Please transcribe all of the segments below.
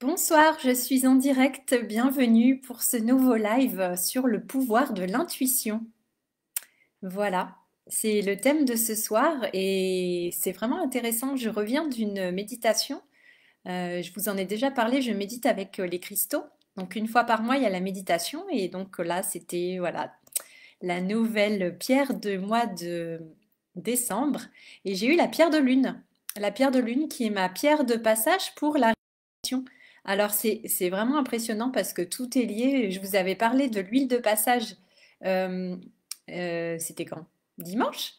Bonsoir, je suis en direct. Bienvenue pour ce nouveau live sur le pouvoir de l'intuition. Voilà, c'est le thème de ce soir et c'est vraiment intéressant. Je reviens d'une méditation. Je vous en ai déjà parlé, je médite avec les cristaux. Donc une fois par mois, il y a la méditation et donc là, c'était voilà la nouvelle pierre de mois de décembre et j'ai eu la pierre de lune. La pierre de lune qui est ma pierre de passage pour la réalisation. Alors c'est vraiment impressionnant parce que tout est lié. Je vous avais parlé de l'huile de passage. Euh, c'était quand? Dimanche?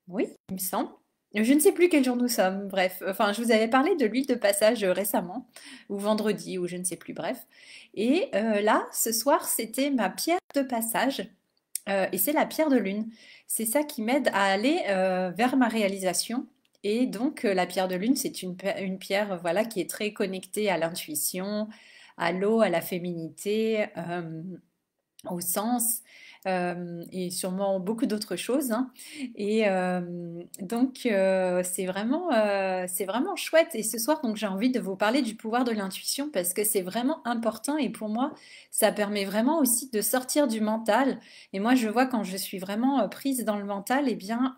Oui, il me semble. Je ne sais plus quel jour nous sommes. Bref, enfin, je vous avais parlé de l'huile de passage récemment, ou vendredi, ou je ne sais plus. Bref. Et là, ce soir, c'était ma pierre de passage. Et c'est la pierre de lune. C'est ça qui m'aide à aller vers ma réalisation. Et donc, la pierre de lune, c'est une pierre voilà, qui est très connectée à l'intuition, à l'eau, à la féminité, au sens, et sûrement beaucoup d'autres choses, hein. Et donc, c'est vraiment chouette. Et ce soir, donc, j'ai envie de vous parler du pouvoir de l'intuition parce que c'est vraiment important. Et pour moi, ça permet vraiment aussi de sortir du mental. Et moi, je vois quand je suis vraiment prise dans le mental, eh bien,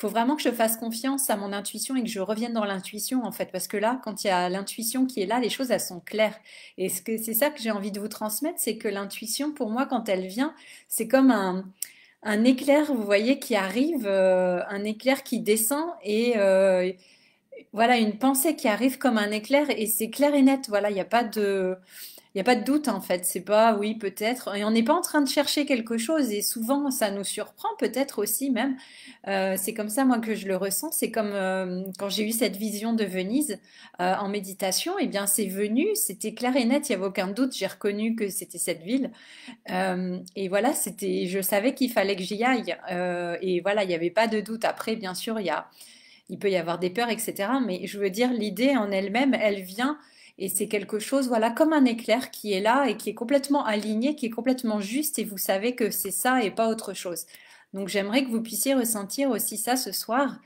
il faut vraiment que je fasse confiance à mon intuition et que je revienne dans l'intuition, en fait. Parce que là, quand il y a l'intuition qui est là, les choses, elles sont claires. Et c'est ça que j'ai envie de vous transmettre, c'est que l'intuition, pour moi, quand elle vient, c'est comme un éclair, vous voyez, qui arrive, un éclair qui descend et voilà, une pensée qui arrive comme un éclair et c'est clair et net. Voilà, il n'y a pas de doute en fait. C'est pas oui, peut-être. Et on n'est pas en train de chercher quelque chose et souvent ça nous surprend peut-être aussi même. C'est comme ça moi que je le ressens. C'est comme quand j'ai eu cette vision de Venise en méditation. Eh bien, c'est venu, c'était clair et net. Il n'y avait aucun doute. J'ai reconnu que c'était cette ville. Et voilà, je savais qu'il fallait que j'y aille. Et voilà, il n'y avait pas de doute. Après, bien sûr, il peut y avoir des peurs, etc. Mais je veux dire, l'idée en elle-même, elle vient et c'est quelque chose, voilà, comme un éclair qui est là et qui est complètement aligné, qui est complètement juste et vous savez que c'est ça et pas autre chose. Donc j'aimerais que vous puissiez ressentir aussi ça ce soir.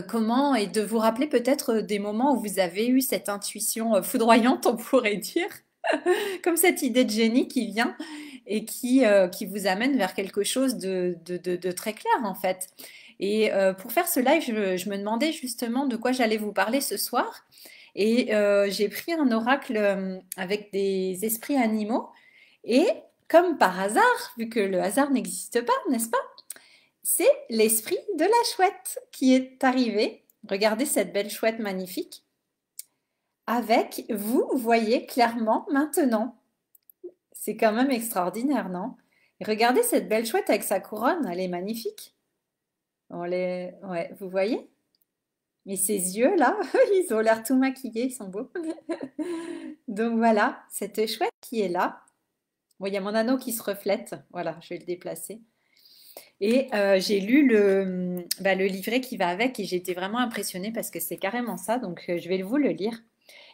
Comment et de vous rappeler peut-être des moments où vous avez eu cette intuition foudroyante, on pourrait dire, comme cette idée de génie qui vient et qui vous amène vers quelque chose de très clair en fait. Et pour faire ce live, je me demandais justement de quoi j'allais vous parler ce soir. Et j'ai pris un oracle avec des esprits animaux. Et comme par hasard, vu que le hasard n'existe pas, n'est-ce pas? C'est l'esprit de la chouette qui est arrivé. Regardez cette belle chouette magnifique. Avec vous, voyez clairement maintenant. C'est quand même extraordinaire, non? Et regardez cette belle chouette avec sa couronne, elle est magnifique. Ouais, vous voyez? Mais ses yeux là, ils ont l'air tout maquillés, ils sont beaux. Donc voilà, cette chouette qui est là. Bon, il y a mon anneau qui se reflète. Voilà, je vais le déplacer. Et j'ai lu le livret qui va avec et j'ai été vraiment impressionnée parce que c'est carrément ça. Donc je vais vous le lire.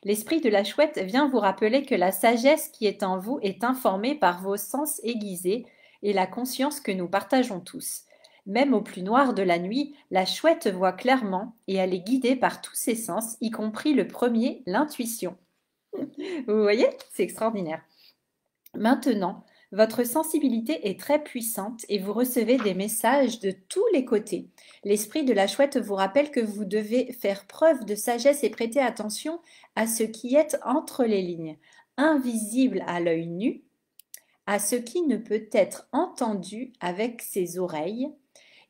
L'esprit de la chouette vient vous rappeler que la sagesse qui est en vous est informée par vos sens aiguisés et la conscience que nous partageons tous. Même au plus noir de la nuit, la chouette voit clairement et elle est guidée par tous ses sens, y compris le premier, l'intuition. Vous voyez? C'est extraordinaire. Maintenant, votre sensibilité est très puissante et vous recevez des messages de tous les côtés. L'esprit de la chouette vous rappelle que vous devez faire preuve de sagesse et prêter attention à ce qui est entre les lignes, invisible à l'œil nu, à ce qui ne peut être entendu avec ses oreilles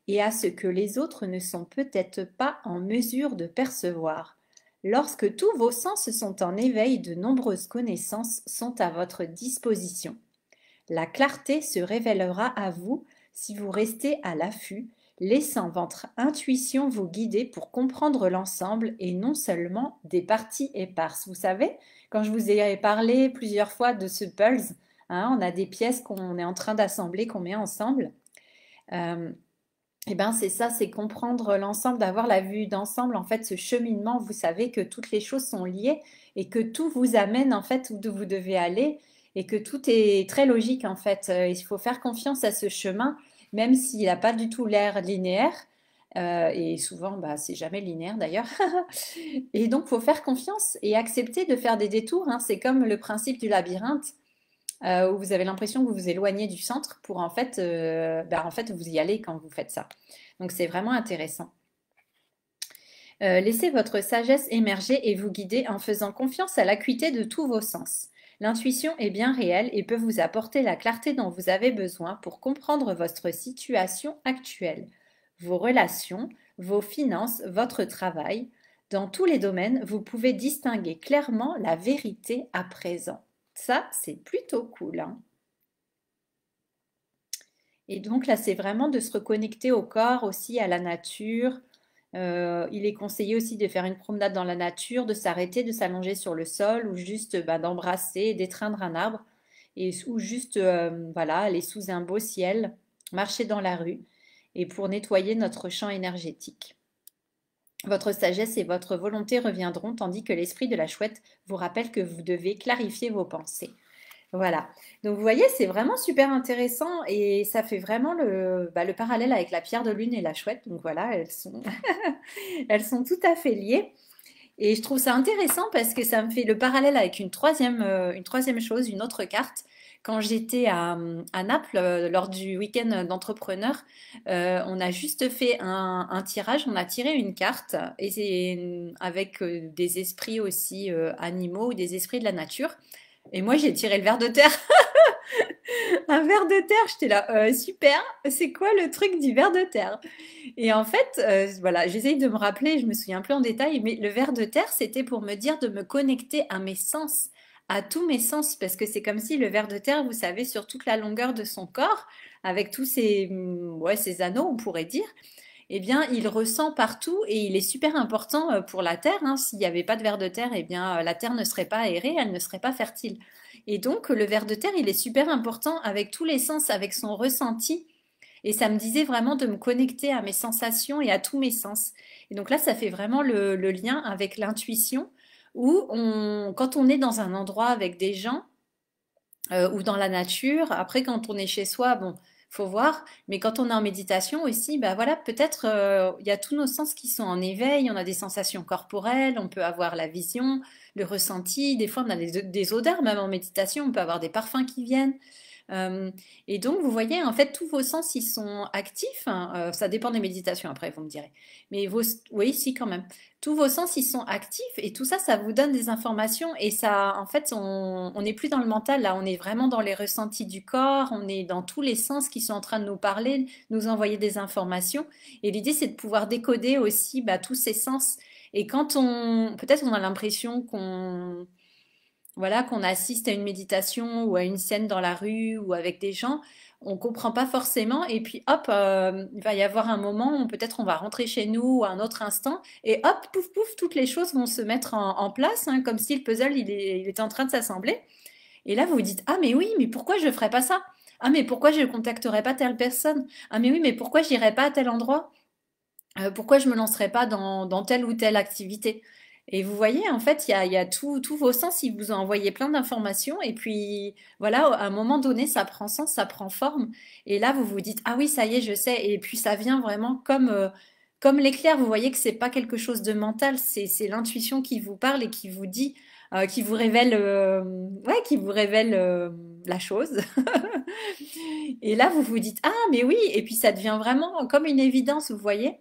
et à ce que les autres ne sont peut-être pas en mesure de percevoir. Lorsque tous vos sens sont en éveil, de nombreuses connaissances sont à votre disposition. La clarté se révélera à vous si vous restez à l'affût, laissant votre intuition vous guider pour comprendre l'ensemble et non seulement des parties éparses. Vous savez, quand je vous ai parlé plusieurs fois de ce puzzle, hein, on a des pièces qu'on est en train d'assembler, qu'on met ensemble. Euh, et ben c'est ça, c'est comprendre l'ensemble, d'avoir la vue d'ensemble, en fait, ce cheminement, vous savez que toutes les choses sont liées et que tout vous amène en fait où vous devez aller et que tout est très logique en fait. Il faut faire confiance à ce chemin, même s'il n'a pas du tout l'air linéaire. Et souvent, bah, c'est jamais linéaire d'ailleurs. Et donc, faut faire confiance et accepter de faire des détours, hein. C'est comme le principe du labyrinthe, où vous avez l'impression que vous vous éloignez du centre pour bah, en fait, vous y allez quand vous faites ça. Donc, c'est vraiment intéressant. Laissez votre sagesse émerger et vous guider en faisant confiance à l'acuité de tous vos sens. L'intuition est bien réelle et peut vous apporter la clarté dont vous avez besoin pour comprendre votre situation actuelle, vos relations, vos finances, votre travail. Dans tous les domaines, vous pouvez distinguer clairement la vérité à présent. Ça, c'est plutôt cool, hein. Et donc là, c'est vraiment de se reconnecter au corps aussi, à la nature. Il est conseillé aussi de faire une promenade dans la nature, de s'arrêter, de s'allonger sur le sol ou juste bah, d'embrasser, d'étreindre un arbre ou juste voilà, aller sous un beau ciel, marcher dans la rue et pour nettoyer notre champ énergétique. Votre sagesse et votre volonté reviendront tandis que l'esprit de la chouette vous rappelle que vous devez clarifier vos pensées. Voilà. Donc vous voyez, c'est vraiment super intéressant et ça fait vraiment bah, le parallèle avec la pierre de lune et la chouette. Donc voilà, elles sont tout à fait liées. Et je trouve ça intéressant parce que ça me fait le parallèle avec une troisième chose, une autre carte. Quand j'étais à Naples, lors du week-end d'entrepreneurs, on a juste fait un tirage, on a tiré une carte et c'est avec des esprits aussi animaux ou des esprits de la nature. Et moi, j'ai tiré le ver de terre. Un ver de terre, j'étais là, super, c'est quoi le truc du ver de terre? Et en fait, voilà, j'essaye de me rappeler, je me souviens plus en détail, mais le ver de terre, c'était pour me dire de me connecter à mes sens, à tous mes sens, parce que c'est comme si le ver de terre, vous savez, sur toute la longueur de son corps, avec tous ses, ouais, ses anneaux, on pourrait dire, eh bien, il ressent partout et il est super important pour la terre, hein. S'il n'y avait pas de ver de terre, eh bien, la terre ne serait pas aérée, elle ne serait pas fertile. Et donc, le ver de terre, il est super important avec tous les sens, avec son ressenti. Et ça me disait vraiment de me connecter à mes sensations et à tous mes sens. Et donc là, ça fait vraiment le lien avec l'intuition, où quand on est dans un endroit avec des gens, ou dans la nature. Après, quand on est chez soi, bon, faut voir. Mais quand on est en méditation aussi, bah voilà, peut-être il y a tous nos sens qui sont en éveil. On a des sensations corporelles, on peut avoir la vision, le ressenti. Des fois, on a des odeurs, même en méditation, on peut avoir des parfums qui viennent. Euh, et donc, vous voyez, en fait, tous vos sens, ils sont actifs, hein. Ça dépend des méditations, après, vous me direz. Mais oui, si, quand même. Tous vos sens, ils sont actifs et tout ça, ça vous donne des informations. Et ça, en fait, on n'est plus dans le mental, là. On est vraiment dans les ressentis du corps. On est dans tous les sens qui sont en train de nous parler, nous envoyer des informations. Et l'idée, c'est de pouvoir décoder aussi bah, tous ces sens. Et quand peut-être on a l'impression qu'on voilà, qu'on assiste à une méditation ou à une scène dans la rue ou avec des gens, on comprend pas forcément. Et puis hop, il va y avoir un moment où peut-être on va rentrer chez nous à un autre instant et hop, pouf pouf, toutes les choses vont se mettre en place, hein, comme si le puzzle il était en train de s'assembler. Et là vous vous dites ah mais oui, mais pourquoi je ferais pas ça? Ah mais pourquoi je ne contacterais pas telle personne? Ah mais oui, mais pourquoi j'irais pas à tel endroit? Pourquoi je me lancerais pas dans telle ou telle activité? Et vous voyez, en fait, il y a tous vos sens, ils vous ont envoyé plein d'informations, et puis voilà, à un moment donné, ça prend sens, ça prend forme, et là, vous vous dites, ah oui, ça y est, je sais, et puis ça vient vraiment comme l'éclair, vous voyez que c'est pas quelque chose de mental, c'est l'intuition qui vous parle et qui vous dit, qui vous révèle, ouais, qui vous révèle la chose. Et là, vous vous dites, ah, mais oui, et puis ça devient vraiment comme une évidence, vous voyez.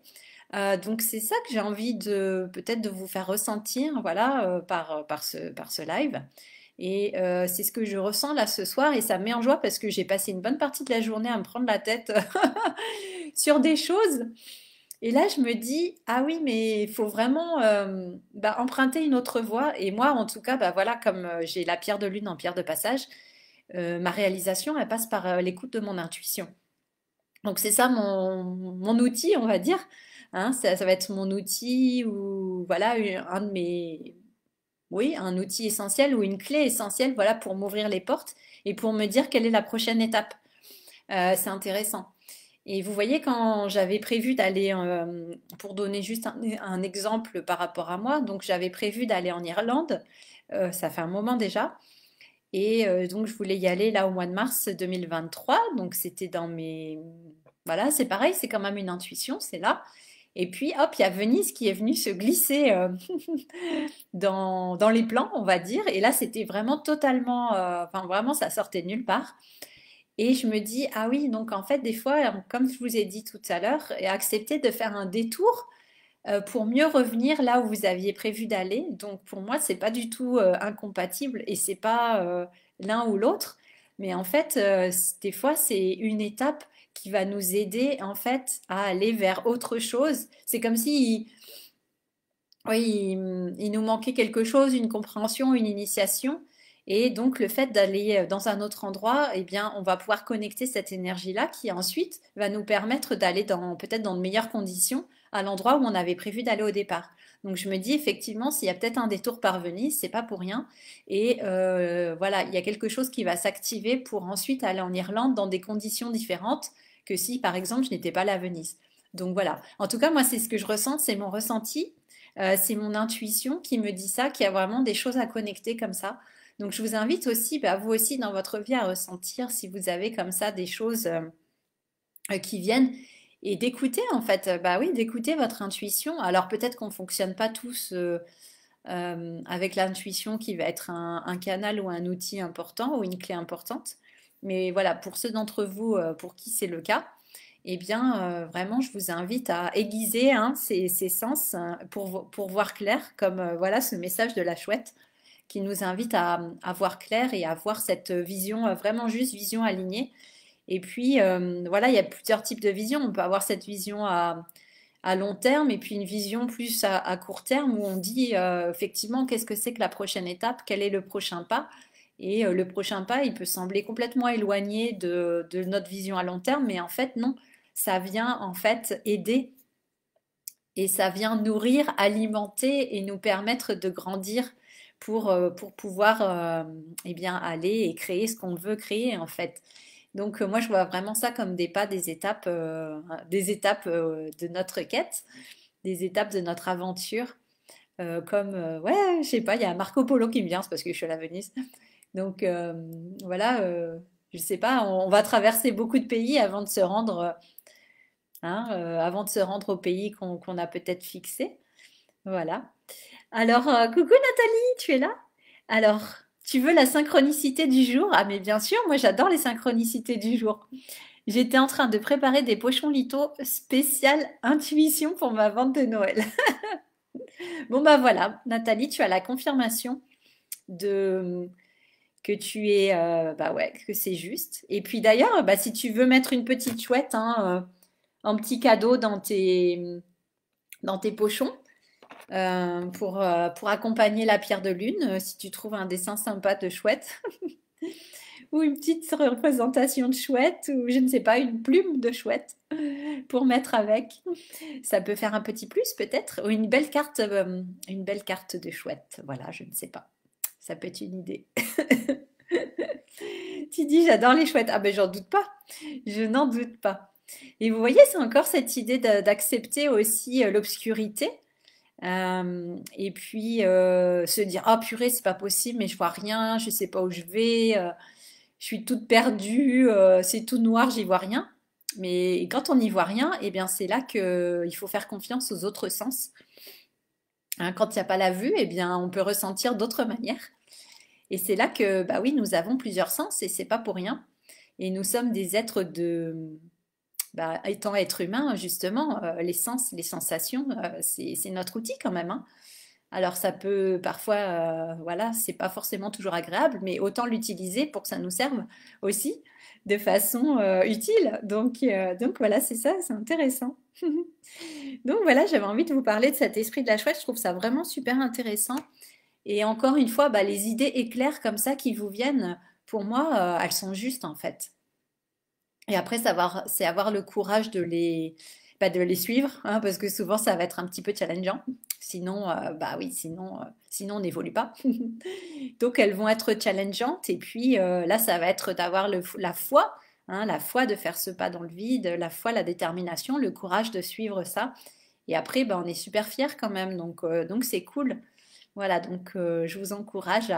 Donc c'est ça que j'ai envie de peut-être de vous faire ressentir, voilà, par ce live. Et c'est ce que je ressens là ce soir et ça me met en joie parce que j'ai passé une bonne partie de la journée à me prendre la tête sur des choses. Et là, je me dis, ah oui, mais il faut vraiment bah, emprunter une autre voie. Et moi, en tout cas, bah, voilà, comme j'ai la pierre de lune en pierre de passage, ma réalisation, elle passe par l'écoute de mon intuition. Donc c'est ça mon outil, on va dire. Hein, ça va être mon outil ou voilà un de mes oui un outil essentiel ou une clé essentielle voilà pour m'ouvrir les portes et pour me dire quelle est la prochaine étape. C'est intéressant. Et vous voyez quand j'avais prévu d'aller pour donner juste un exemple par rapport à moi, donc j'avais prévu d'aller en Irlande. Ça fait un moment déjà. Et donc, je voulais y aller là au mois de mars 2023. Donc, c'était dans mes... Voilà, c'est pareil, c'est quand même une intuition, c'est là. Et puis, hop, il y a Venise qui est venue se glisser dans les plans, on va dire. Et là, c'était vraiment totalement, enfin vraiment, ça sortait de nulle part. Et je me dis, ah oui, donc en fait, des fois, comme je vous ai dit tout à l'heure, et accepter de faire un détour pour mieux revenir là où vous aviez prévu d'aller. Donc pour moi, c'est pas du tout incompatible et c'est pas l'un ou l'autre. Mais en fait, des fois, c'est une étape qui va nous aider en fait à aller vers autre chose. C'est comme si oui, il nous manquait quelque chose, une compréhension, une initiation. Et donc, le fait d'aller dans un autre endroit, eh bien, on va pouvoir connecter cette énergie-là qui ensuite va nous permettre d'aller dans, peut-être dans de meilleures conditions à l'endroit où on avait prévu d'aller au départ. Donc, je me dis effectivement, s'il y a peut-être un détour par Venise, c'est pas pour rien. Et voilà, il y a quelque chose qui va s'activer pour ensuite aller en Irlande dans des conditions différentes que si, par exemple, je n'étais pas allée à Venise. Donc voilà. En tout cas, moi, c'est ce que je ressens, c'est mon ressenti. C'est mon intuition qui me dit ça, qu'il y a vraiment des choses à connecter comme ça. Donc je vous invite aussi, bah, vous aussi dans votre vie à ressentir si vous avez comme ça des choses qui viennent et d'écouter en fait, bah oui, d'écouter votre intuition. Alors peut-être qu'on ne fonctionne pas tous avec l'intuition qui va être un canal ou un outil important ou une clé importante. Mais voilà, pour ceux d'entre vous pour qui c'est le cas, eh bien, vraiment, je vous invite à aiguiser hein, ces sens pour voir clair, comme voilà ce message de la chouette qui nous invite à voir clair et à voir cette vision, vraiment juste vision alignée. Et puis, voilà, il y a plusieurs types de visions. On peut avoir cette vision à long terme et puis une vision plus à court terme où on dit effectivement qu'est-ce que c'est que la prochaine étape, quel est le prochain pas. Et le prochain pas, il peut sembler complètement éloigné de notre vision à long terme, mais en fait non, ça vient en fait aider et ça vient nourrir, alimenter et nous permettre de grandir pour pouvoir eh bien, aller et créer ce qu'on veut créer en fait. Donc moi je vois vraiment ça comme des pas, des étapes de notre quête, des étapes de notre aventure. Comme ouais, je sais pas, il y a Marco Polo qui me vient, c'est parce que je suis à la Venise. Donc voilà, je sais pas, on va traverser beaucoup de pays avant de se rendre, avant de se rendre au pays qu'on a peut-être fixé. Voilà. Alors, coucou Nathalie, tu es là? Alors, tu veux la synchronicité du jour? Ah mais bien sûr, moi j'adore les synchronicités du jour. J'étais en train de préparer des pochons lito spécial intuition pour ma vente de Noël. Bon bah voilà, Nathalie, tu as la confirmation de que tu es bah ouais, que c'est juste. Et puis d'ailleurs, bah si tu veux mettre une petite chouette, hein, un petit cadeau dans tes pochons pour accompagner la pierre de lune, si tu trouves un dessin sympa de chouette ou une petite représentation de chouette ou je ne sais pas, une plume de chouette pour mettre avec. Ça peut faire un petit plus peut-être ou une belle carte de chouette. Voilà, je ne sais pas. Ça peut être une idée. Tu dis j'adore les chouettes. Ah ben j'en doute pas. Je n'en doute pas. Et vous voyez, c'est encore cette idée d'accepter aussi l'obscurité. Et puis se dire ah purée c'est pas possible mais je vois rien je sais pas où je vais je suis toute perdue c'est tout noir j'y vois rien mais quand on n'y voit rien eh bien c'est là que il faut faire confiance aux autres sens. Hein, quand il n'y a pas la vue eh bien on peut ressentir d'autres manières et c'est là que bah oui nous avons plusieurs sens et c'est pas pour rien et nous sommes des êtres de bah, étant être humain justement les sens les sensations c'est notre outil quand même hein. Alors ça peut parfois, voilà, c'est pas forcément toujours agréable, mais autant l'utiliser pour que ça nous serve aussi de façon utile. Donc voilà, c'est ça, c'est intéressant. Donc voilà, j'avais envie de vous parler de cet esprit de la chouette. Je trouve ça vraiment super intéressant. Et encore une fois, bah, les idées éclairs comme ça qui vous viennent, pour moi, elles sont justes en fait. Et après, c'est avoir le courage de les suivre, hein, parce que souvent, ça va être un petit peu challengeant. Sinon, bah oui, sinon on n'évolue pas. Donc, elles vont être challengeantes. Et puis, là, ça va être d'avoir la foi, hein, la foi de faire ce pas dans le vide, la foi, la détermination, le courage de suivre ça. Et après, bah, on est super fiers quand même. Donc c'est cool. Voilà, donc je vous encourage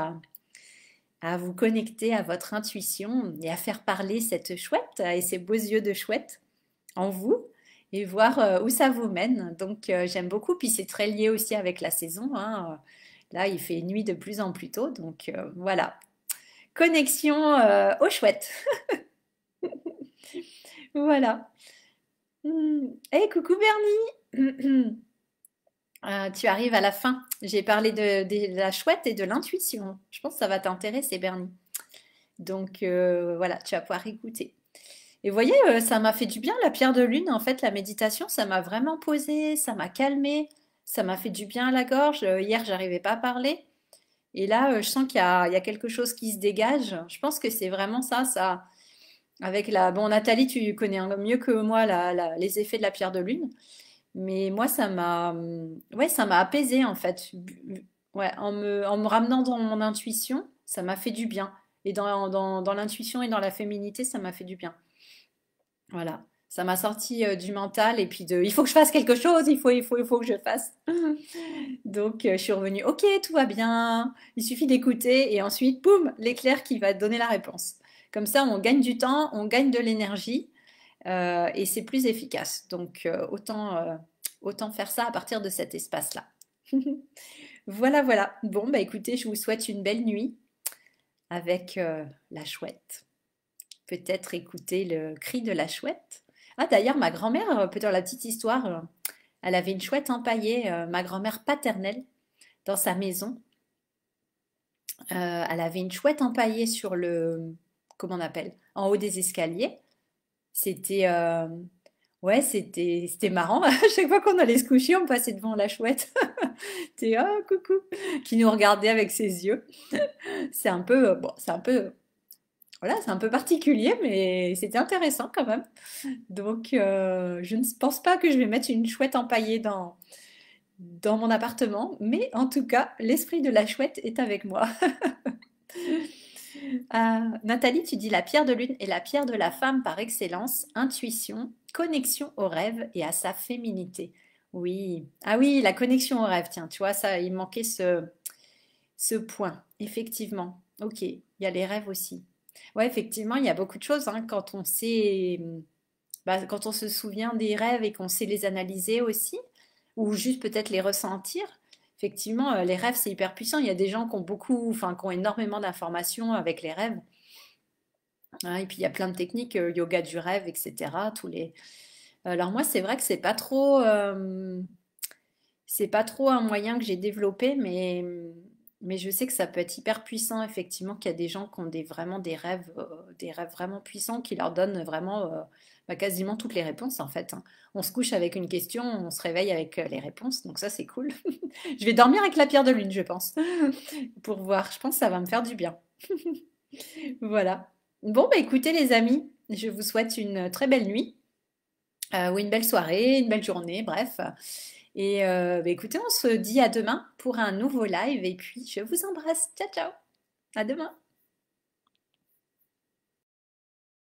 à vous connecter à votre intuition et à faire parler cette chouette et ces beaux yeux de chouette en vous. et voir où ça vous mène. Donc j'aime beaucoup, puis c'est très lié aussi avec la saison, hein. Là, il fait nuit de plus en plus tôt, donc voilà. Connexion aux chouettes. Voilà. Hey, coucou Bernie. Tu arrives à la fin. J'ai parlé de la chouette et de l'intuition. Je pense que ça va t'intéresser, Bernie. Donc voilà, tu vas pouvoir écouter. Et vous voyez, ça m'a fait du bien la pierre de lune. En fait, la méditation, ça m'a vraiment posé, ça m'a calmé, ça m'a fait du bien à la gorge. Hier, j'arrivais pas à parler. Et là, je sens qu'il y a quelque chose qui se dégage. Je pense que c'est vraiment ça, ça. Avec la... Bon, Nathalie, tu connais mieux que moi les effets de la pierre de lune. Mais moi, ouais, ça m'a apaisé en fait. Ouais, en me ramenant dans mon intuition, ça m'a fait du bien. Et dans l'intuition et dans la féminité, ça m'a fait du bien. Voilà. Ça m'a sorti du mental et puis il faut que je fasse quelque chose, il faut que je fasse. Donc, je suis revenue, ok, tout va bien, il suffit d'écouter et ensuite, boum, l'éclair qui va te donner la réponse. Comme ça, on gagne du temps, on gagne de l'énergie et c'est plus efficace. Donc, autant faire ça à partir de cet espace-là. Voilà, voilà. Bon, bah écoutez, je vous souhaite une belle nuit avec la chouette. Peut-être écouter le cri de la chouette. Ah, d'ailleurs, ma grand-mère, peut-être la petite histoire, elle avait une chouette empaillée, ma grand-mère paternelle, dans sa maison. Elle avait une chouette empaillée sur comment on appelle, en haut des escaliers. C'était, ouais, c'était marrant. À chaque fois qu'on allait se coucher, on passait devant la chouette. C'était, oh, coucou, qui nous regardait avec ses yeux. C'est un peu, bon, c'est un peu, voilà, c'est un peu particulier, mais c'était intéressant quand même. Donc, je ne pense pas que je vais mettre une chouette empaillée dans mon appartement, mais en tout cas, l'esprit de la chouette est avec moi. Nathalie, tu dis la pierre de lune est la pierre de la femme par excellence, intuition, connexion au rêve et à sa féminité. Oui, ah oui, la connexion au rêve, tiens, tu vois, ça, il manquait ce point, effectivement. Ok, il y a les rêves aussi. Ouais, effectivement, il y a beaucoup de choses hein, quand on sait, bah, quand on se souvient des rêves et qu'on sait les analyser aussi, ou juste peut-être les ressentir. Effectivement, les rêves, c'est hyper puissant. Il y a des gens qui ont beaucoup, enfin, qui ont énormément d'informations avec les rêves, hein. Et puis, il y a plein de techniques, yoga du rêve, etc. Alors moi, c'est vrai que c'est pas trop un moyen que j'ai développé, mais je sais que ça peut être hyper puissant, effectivement, qu'il y a des gens qui ont vraiment des rêves vraiment puissants qui leur donnent vraiment bah, quasiment toutes les réponses, en fait, hein. On se couche avec une question, on se réveille avec les réponses, donc ça, c'est cool. Je vais dormir avec la pierre de lune, je pense, pour voir. Je pense que ça va me faire du bien. Voilà. Bon, bah écoutez, les amis, je vous souhaite une très belle nuit, ou une belle soirée, une belle journée, bref. Et bah, écoutez, on se dit à demain pour un nouveau live et puis je vous embrasse. Ciao, ciao. À demain.